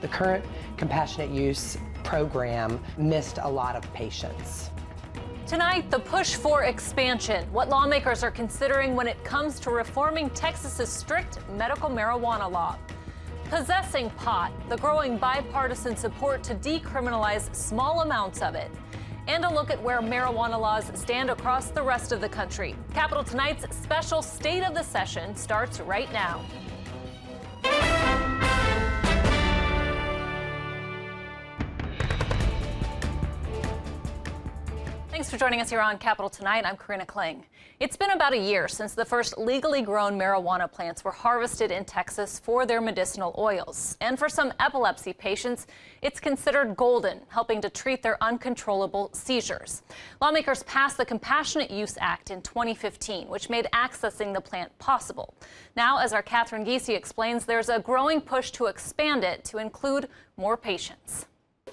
The current compassionate use program missed a lot of patients. Tonight, the push for expansion, what lawmakers are considering when it comes to reforming Texas's strict medical marijuana law. Possessing pot, the growing bipartisan support to decriminalize small amounts of it. And a look at where marijuana laws stand across the rest of the country. Capitol Tonight's special State of the Session starts right now. Thanks for joining us here on Capitol Tonight. I'm Karina Kling. It's been about a year since the first legally grown marijuana plants were harvested in Texas for their medicinal oils. And for some epilepsy patients, it's considered golden, helping to treat their uncontrollable seizures. Lawmakers passed the Compassionate Use Act in 2015, which made accessing the plant possible. Now, as our Catherine Giese explains, there's a growing push to expand it to include more patients.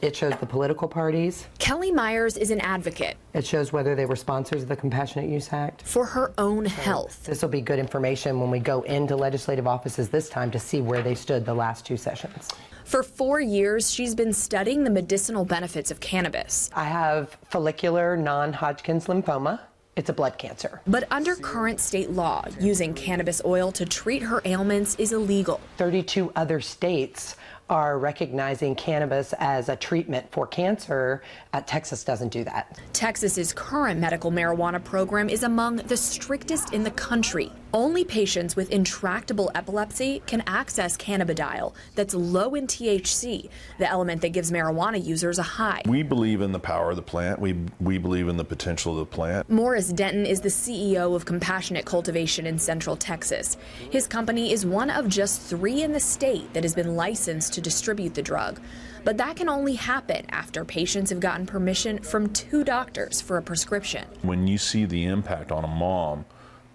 It shows the political parties. Kelly Myers is an advocate. It shows whether they were sponsors of the Compassionate Use Act. For her own health. This will be good information when we go into legislative offices this time to see where they stood the last two sessions. For 4 years, she's been studying the medicinal benefits of cannabis. I have follicular non-Hodgkin's lymphoma. It's a blood cancer. But under current state law, using cannabis oil to treat her ailments is illegal. 32 other states are recognizing cannabis as a treatment for cancer. Texas doesn't do that. Texas's current medical marijuana program is among the strictest in the country. Only patients with intractable epilepsy can access cannabidiol that's low in THC, the element that gives marijuana users a high. We believe in the power of the plant. We believe in the potential of the plant. Morris Denton is the CEO of Compassionate Cultivation in Central Texas. His company is one of just 3 in the state that has been licensed to distribute the drug. But that can only happen after patients have gotten permission from 2 doctors for a prescription. When you see the impact on a mom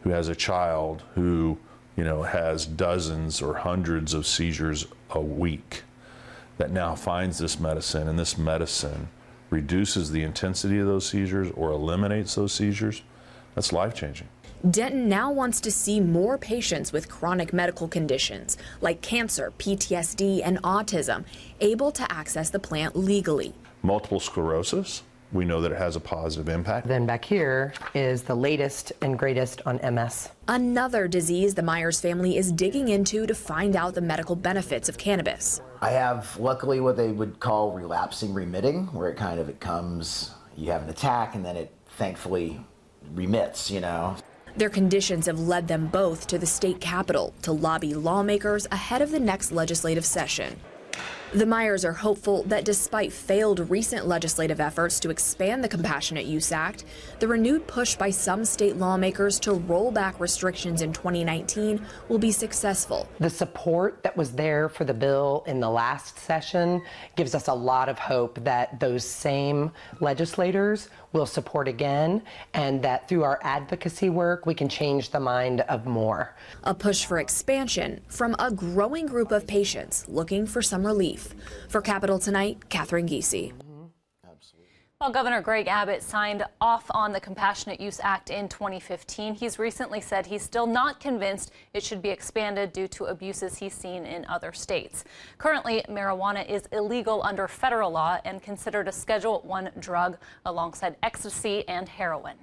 who has a child who, has dozens or hundreds of seizures a week, that now finds this medicine, and this medicine reduces the intensity of those seizures or eliminates those seizures, that's life-changing. Denton now wants to see more patients with chronic medical conditions like cancer, PTSD, and autism able to access the plant legally. Multiple sclerosis, we know that it has a positive impact. Then back here is the latest and greatest on MS. Another disease the Myers family is digging into to find out the medical benefits of cannabis. I have, luckily, what they would call relapsing remitting, where it comes, you have an attack, and then it thankfully remits, Their conditions have led them both to the state capitol to lobby lawmakers ahead of the next legislative session. The Myers are hopeful that despite failed recent legislative efforts to expand the Compassionate Use Act, the renewed push by some state lawmakers to roll back restrictions in 2019 will be successful. The support that was there for the bill in the last session gives us a lot of hope that those same legislators will support again, and that through our advocacy work, we can change the mind of more. A push for expansion from a growing group of patients looking for some relief. For Capitol Tonight, Catherine Giese. While Governor Greg Abbott signed off on the Compassionate Use Act in 2015, he's recently said he's still not convinced it should be expanded due to abuses he's seen in other states. Currently, marijuana is illegal under federal law and considered a Schedule I drug alongside ecstasy and heroin.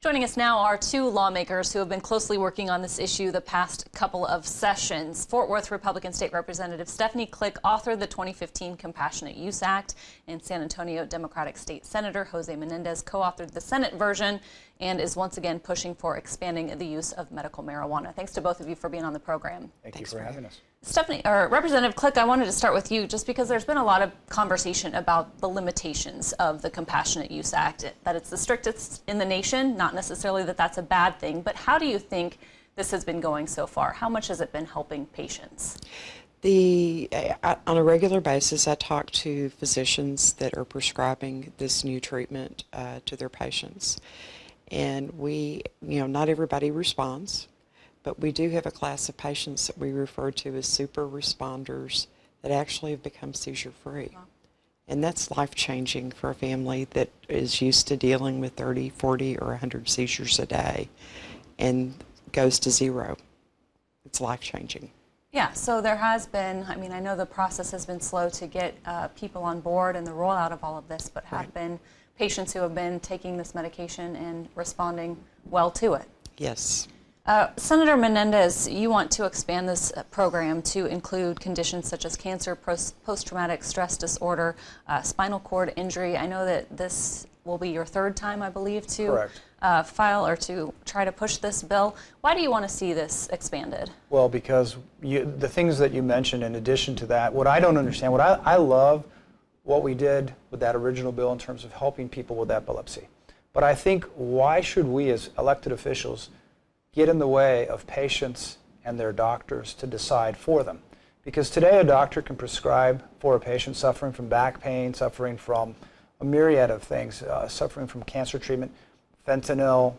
Joining us now are 2 lawmakers who have been closely working on this issue the past couple of sessions. Fort Worth Republican State Representative Stephanie Klick authored the 2015 Compassionate Use Act, and San Antonio Democratic State Senator Jose Menendez co-authored the Senate version and is once again pushing for expanding the use of medical marijuana. Thanks to both of you for being on the program. Thank you for having us. Representative Klick, I wanted to start with you just because there's been a lot of conversation about the limitations of the Compassionate Use Act, that it's the strictest in the nation, not necessarily that that's a bad thing, but how do you think this has been going so far? How much has it been helping patients? On a regular basis, I talk to physicians that are prescribing this new treatment to their patients. And not everybody responds. But we do have a class of patients that we refer to as super responders that actually have become seizure-free. Wow. And that's life-changing for a family that is used to dealing with 30, 40, or 100 seizures a day and goes to 0. It's life-changing. Yeah, so there has been, I mean, I know the process has been slow to get people on board and the rollout of all of this, but have been patients who have been taking this medication and responding well to it. Yes. Senator Menendez, you want to expand this program to include conditions such as cancer, post-traumatic stress disorder, spinal cord injury. I know that this will be your third time, I believe, to file or to try to push this bill. Why do you want to see this expanded? Well, because the things that you mentioned in addition to that, what I don't understand, I love what we did with that original bill in terms of helping people with epilepsy. But I think, why should we as elected officials get in the way of patients and their doctors to decide for them? Because today a doctor can prescribe for a patient suffering from back pain, suffering from a myriad of things, suffering from cancer treatment, fentanyl,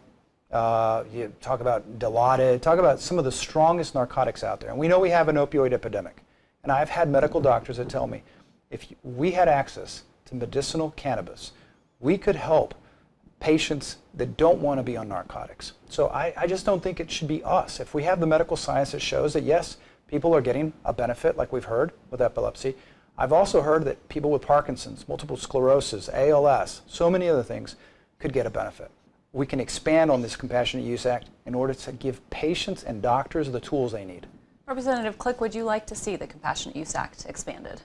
you talk about Dilaudid, talk about some of the strongest narcotics out there. And we know we have an opioid epidemic. And I've had medical doctors that tell me, if we had access to medicinal cannabis, we could help patients that don't want to be on narcotics. So I just don't think it should be us. If we have the medical science that shows that, yes, people are getting a benefit, like we've heard with epilepsy. I've also heard that people with Parkinson's, multiple sclerosis, ALS, so many other things could get a benefit. We can expand on this Compassionate Use Act in order to give patients and doctors the tools they need. Representative Click, would you like to see the Compassionate Use Act expanded?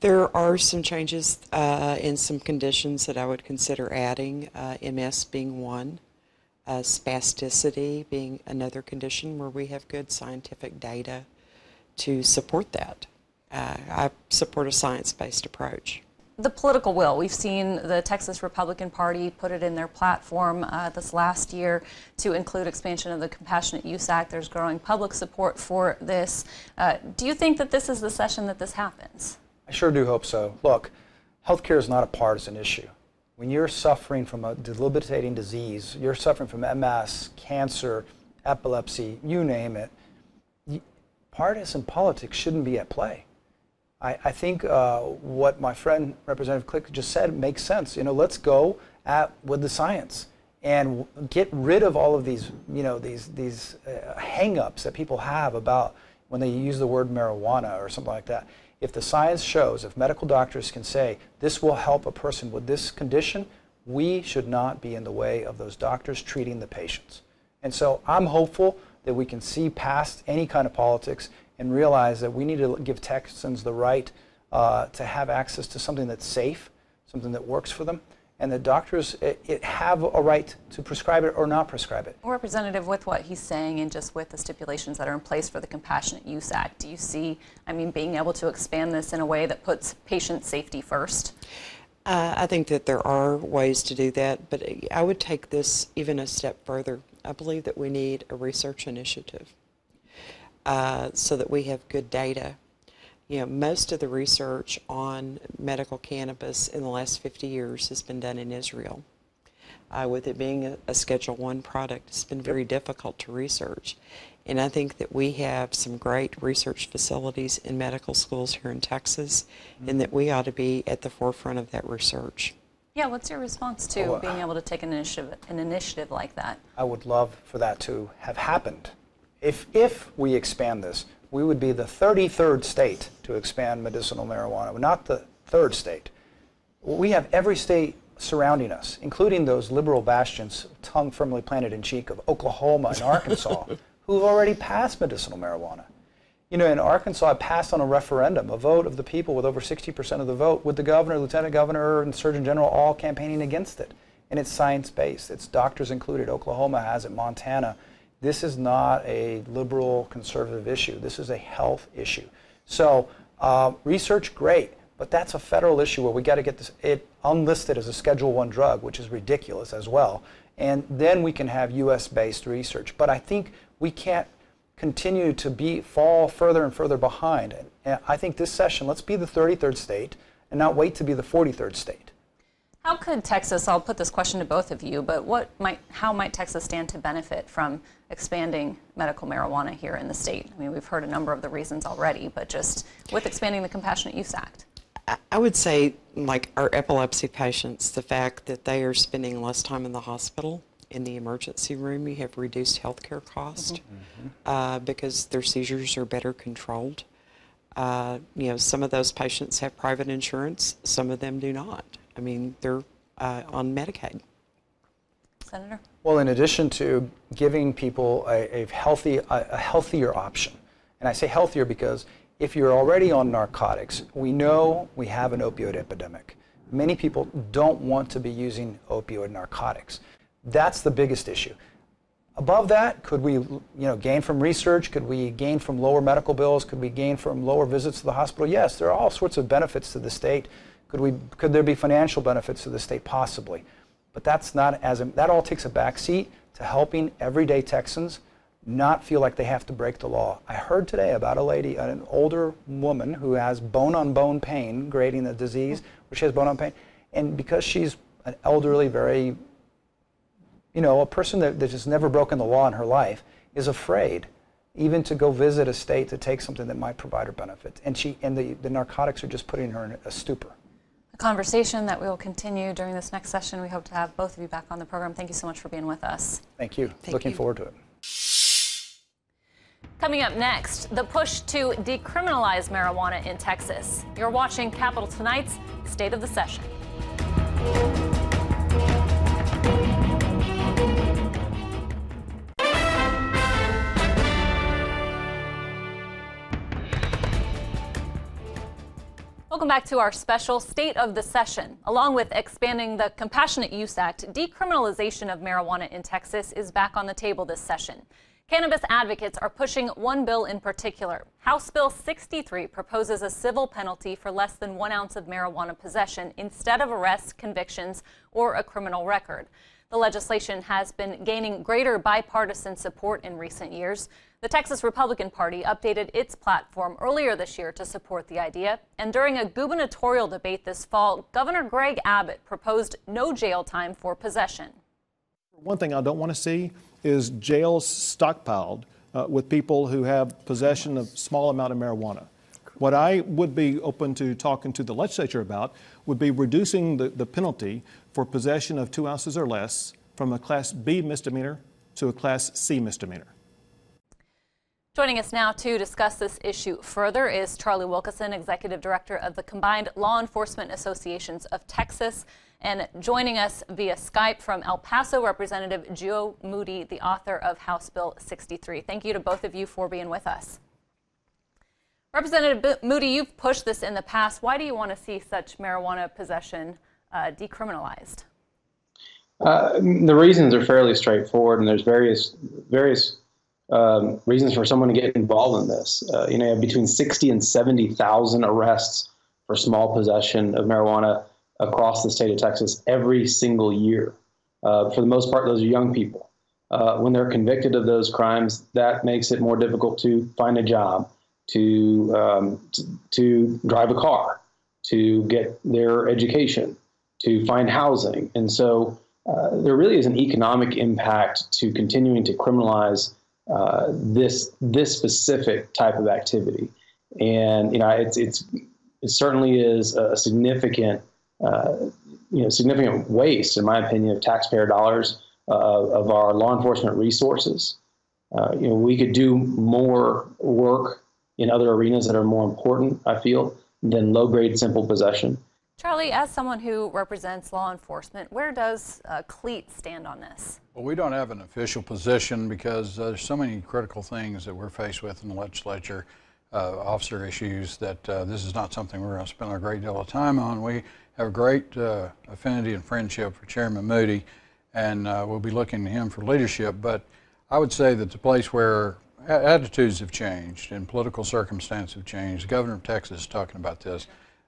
There are some changes in some conditions that I would consider adding, MS being one, spasticity being another condition where we have good scientific data to support that. I support a science-based approach. The political will. We've seen the Texas Republican Party put it in their platform this last year to include expansion of the Compassionate Use Act. There's growing public support for this. Do you think that this is the session that this happens? I sure do hope so. Look, healthcare is not a partisan issue. When you're suffering from a debilitating disease, you're suffering from MS, cancer, epilepsy, you name it, partisan politics shouldn't be at play. I think what my friend Representative Click just said makes sense. You know, let's go with the science and get rid of all of these, you know, these hang-ups that people have about when they use the word marijuana or something like that. If the science shows, if medical doctors can say this will help a person with this condition, we should not be in the way of those doctors treating the patients. And so I'm hopeful that we can see past any kind of politics and realize that we need to give Texans the right to have access to something that's safe, something that works for them, and that doctors have a right to prescribe it or not prescribe it. Representative, with what he's saying and just with the stipulations that are in place for the Compassionate Use Act, do you see, I mean, being able to expand this in a way that puts patient safety first? I think that there are ways to do that, but I would take this even a step further. I believe that we need a research initiative so that we have good data. You know, most of the research on medical cannabis in the last 50 years has been done in Israel. With it being a Schedule I product, it's been very difficult to research. And I think that we have some great research facilities in medical schools here in Texas, and that we ought to be at the forefront of that research. Yeah, what's your response to being able to take an initiative like that? I would love for that to have happened. If we expand this, we would be the 33rd state to expand medicinal marijuana, not the 3rd state. We have every state surrounding us, including those liberal bastions, tongue firmly planted in cheek, of Oklahoma and Arkansas, who've already passed medicinal marijuana. You know, in Arkansas, it passed on a referendum, a vote of the people with over 60% of the vote, with the governor, lieutenant governor, and surgeon general all campaigning against it. And it's science-based. It's doctors included. Oklahoma has it, Montana. This is not a liberal conservative issue. This is a health issue. So research, great, but that's a federal issue where we got to get this it unlisted as a Schedule I drug, which is ridiculous as well. And then we can have U.S.-based research. But I think we can't continue to fall further and further behind. And I think this session, let's be the 33rd state and not wait to be the 43rd state. How could Texas, I'll put this question to both of you, but how might Texas stand to benefit from expanding medical marijuana here in the state? I mean, we've heard a number of the reasons already, but just with expanding the Compassionate Use Act. I would say, like our epilepsy patients, the fact that they are spending less time in the hospital in the emergency room, you have reduced healthcare cost because their seizures are better controlled. Some of those patients have private insurance, some of them do not. I mean, they're on Medicaid. Senator? Well, in addition to giving people a healthier option, and I say healthier because if you're already on narcotics, we know we have an opioid epidemic. Many people don't want to be using opioid narcotics. That's the biggest issue. Above that, could we gain from research? Could we gain from lower medical bills? Could we gain from lower visits to the hospital? Yes, there are all sorts of benefits to the state. Could there be financial benefits to the state? Possibly. But that all takes a backseat to helping everyday Texans not feel like they have to break the law. I heard today about a lady, an older woman who has bone-on-bone pain, grading a disease where she has bone-on pain, and because she's an elderly, very, a person that has never broken the law in her life, is afraid even to go visit a state to take something that might provide her benefits. And the narcotics are just putting her in a stupor. A conversation that we will continue during this next session. We hope to have both of you back on the program. Thank you so much for being with us. Thank you. Looking forward to it. Coming up next, the push to decriminalize marijuana in Texas. You're watching Capitol Tonight's State of the Session. Welcome back to our special State of the Session. Along with expanding the Compassionate Use Act, decriminalization of marijuana in Texas is back on the table this session. Cannabis advocates are pushing one bill in particular. House Bill 63 proposes a civil penalty for less than 1 ounce of marijuana possession instead of arrests, convictions, or a criminal record. The legislation has been gaining greater bipartisan support in recent years. The Texas Republican Party updated its platform earlier this year to support the idea. And during a gubernatorial debate this fall, Governor Greg Abbott proposed no jail time for possession. One thing I don't want to see is jails stockpiled with people who have possession of small amount of marijuana. What I would be open to talking to the legislature about would be reducing the penalty for possession of 2 ounces or less from a Class B misdemeanor to a Class C misdemeanor. Joining us now to discuss this issue further is Charlie Wilkeson, Executive Director of the Combined Law Enforcement Associations of Texas. And joining us via Skype from El Paso, Representative Joe Moody, the author of House Bill 63. Thank you to both of you for being with us. Representative Moody, you've pushed this in the past. Why do you want to see such marijuana possession decriminalized? The reasons are fairly straightforward, and there's various reasons for someone to get involved in this. You have between 60 and 70,000 arrests for small possession of marijuana across the state of Texas every single year. For the most part, those are young people. When they're convicted of those crimes, that makes it more difficult to find a job, to drive a car, to get their education, to find housing. And so there really is an economic impact to continuing to criminalize this specific type of activity. And it certainly is a significant significant waste, in my opinion, of taxpayer dollars, of our law enforcement resources. We could do more work in other arenas that are more important, I feel, than low-grade simple possession. Charlie, as someone who represents law enforcement, where does CLEAT stand on this? Well, we don't have an official position because there's so many critical things that we're faced with in the legislature, officer issues, that this is not something we're going to spend a great deal of time on. We have a great affinity and friendship for Chairman Moody, and we'll be looking to him for leadership. But I would say that the place where attitudes have changed and political circumstances have changed, the governor of Texas is talking about this.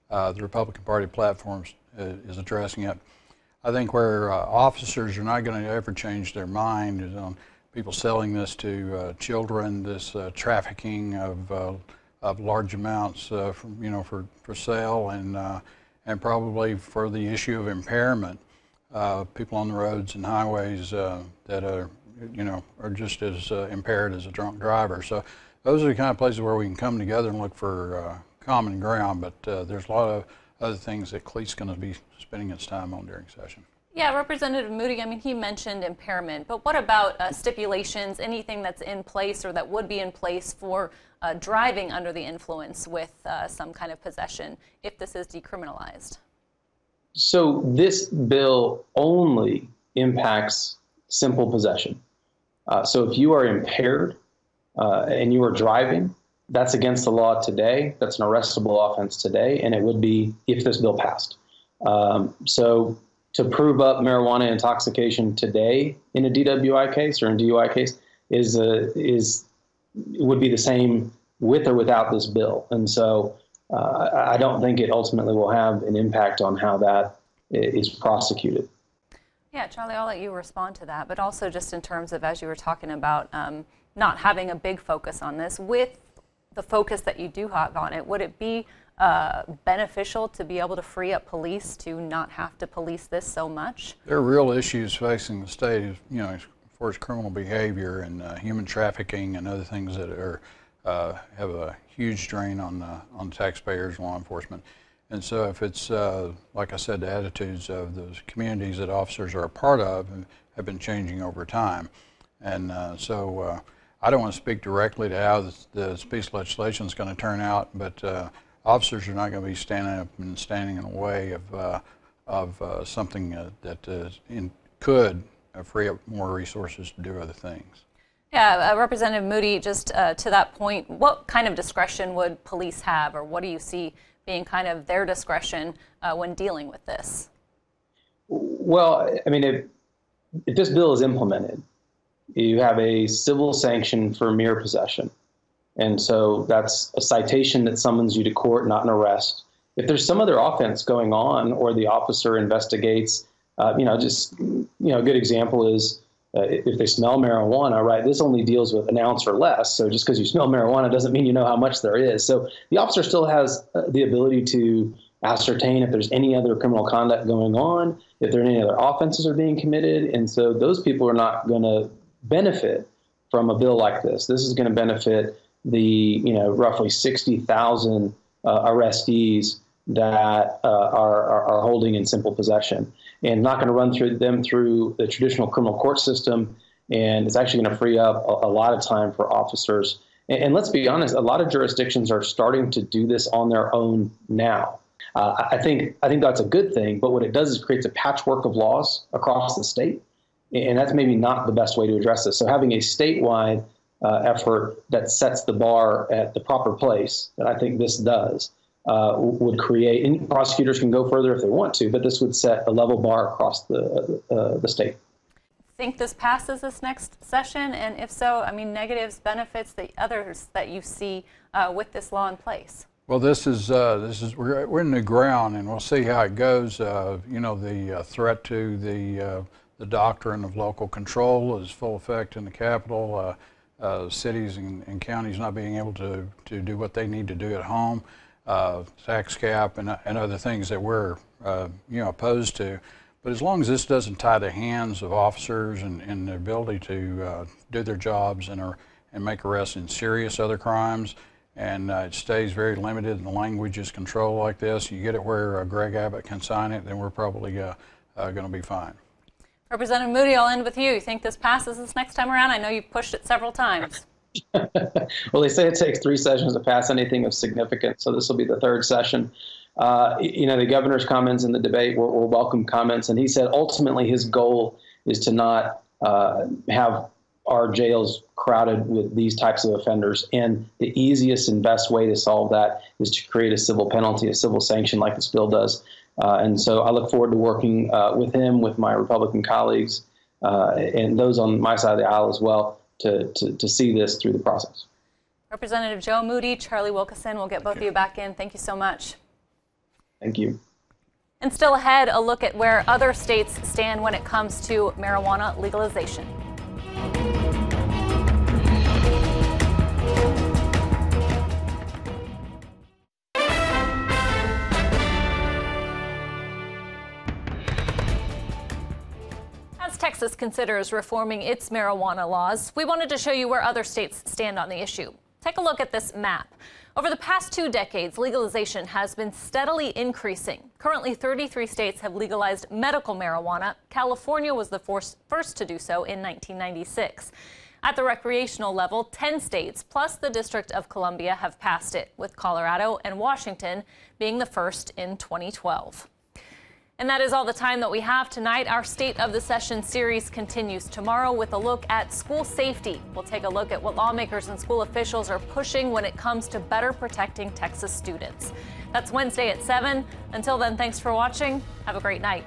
The Republican Party platform is addressing it. I think where officers are not going to ever change their mind is on people selling this to children, this trafficking of large amounts, for sale, and probably for the issue of impairment, people on the roads and highways that are just as impaired as a drunk driver. So those are the kind of places where we can come together and look for common ground, but there's a lot of other things that CLEAT's going to be spending its time on during session. Yeah, Representative Moody, I mean, he mentioned impairment, but what about stipulations, anything that's in place or that would be in place for driving under the influence with some kind of possession if this is decriminalized? So this bill only impacts simple possession. So if you are impaired and you are driving, that's against the law today. That's an arrestable offense today, and it would be if this bill passed. So to prove up marijuana intoxication today in a DWI case or in DUI case would be the same with or without this bill. And so I don't think it ultimately will have an impact on how that is prosecuted. Yeah, Charlie, I'll let you respond to that, but also just in terms of, as you were talking about, not having a big focus on this, with the focus that you do have on it, would it be beneficial to be able to free up police to not have to police this so much? There are real issues facing the state, you know, as far as criminal behavior and human trafficking and other things that are have a huge drain on taxpayers, law enforcement. And so if it's, like I said, the attitudes of those communities that officers are a part of have been changing over time. And so I don't want to speak directly to how the piece of legislation is going to turn out, but officers are not going to be standing up and standing in the way of something that could free up more resources to do other things. Yeah, Representative Moody, just to that point, what kind of discretion would police have, or what do you see being kind of their discretion when dealing with this? Well, I mean, if this bill is implemented, you have a civil sanction for mere possession. And so that's a citation that summons you to court, not an arrest. If there's some other offense going on or the officer investigates, a good example is if they smell marijuana, right? This only deals with an ounce or less. So just because you smell marijuana doesn't mean you know how much there is. So the officer still has the ability to ascertain if there's any other criminal conduct going on, if there are any other offenses are being committed. And so those people are not going to benefit from a bill like this. This is going to benefit the roughly 60,000 arrestees that are holding in simple possession, and not going to run through the traditional criminal court system. And it's actually going to free up a lot of time for officers. And let's be honest, a lot of jurisdictions are starting to do this on their own now. I think that's a good thing, but what it does is creates a patchwork of laws across the state. And that's maybe not the best way to address this. So having a statewide effort that sets the bar at the proper place, that I think this does, would create, and prosecutors can go further if they want to, but this would set a level bar across the state. Think this passes this next session? And if so, I mean, negatives, benefits, the others that you see with this law in place? Well, we're in new ground, and we'll see how it goes. The threat to the doctrine of local control is full effect in the Capitol. Cities and counties not being able to do what they need to do at home, tax cap and other things that we're opposed to. But as long as this doesn't tie the hands of officers and their ability to do their jobs and make arrests in serious other crimes, and it stays very limited and the language is controlled like this, you get it where Greg Abbott can sign it, then we're probably going to be fine. Representative Moody, I'll end with you. You think this passes this next time around? I know you've pushed it several times. Well, they say it takes 3 sessions to pass anything of significance, so this will be the 3rd session. The governor's comments in the debate were welcome comments, and he said ultimately his goal is to not have our jails crowded with these types of offenders, and the easiest and best way to solve that is to create a civil penalty, a civil sanction like this bill does. And so I look forward to working with him, with my Republican colleagues, and those on my side of the aisle as well, to see this through the process. Representative Joe Moody, Charlie Wilkerson, we'll get both of you back in. Thank you so much. Thank you. And still ahead, a look at where other states stand when it comes to marijuana legalization. Texas considers reforming its marijuana laws, we wanted to show you where other states stand on the issue. Take a look at this map. Over the past 2 decades, legalization has been steadily increasing. Currently, 33 states have legalized medical marijuana. California was the first to do so in 1996. At the recreational level, 10 states plus the District of Columbia have passed it, with Colorado and Washington being the first in 2012. And that is all the time that we have tonight. Our State of the Session series continues tomorrow with a look at school safety. We'll take a look at what lawmakers and school officials are pushing when it comes to better protecting Texas students. That's Wednesday at 7. Until then, thanks for watching. Have a great night.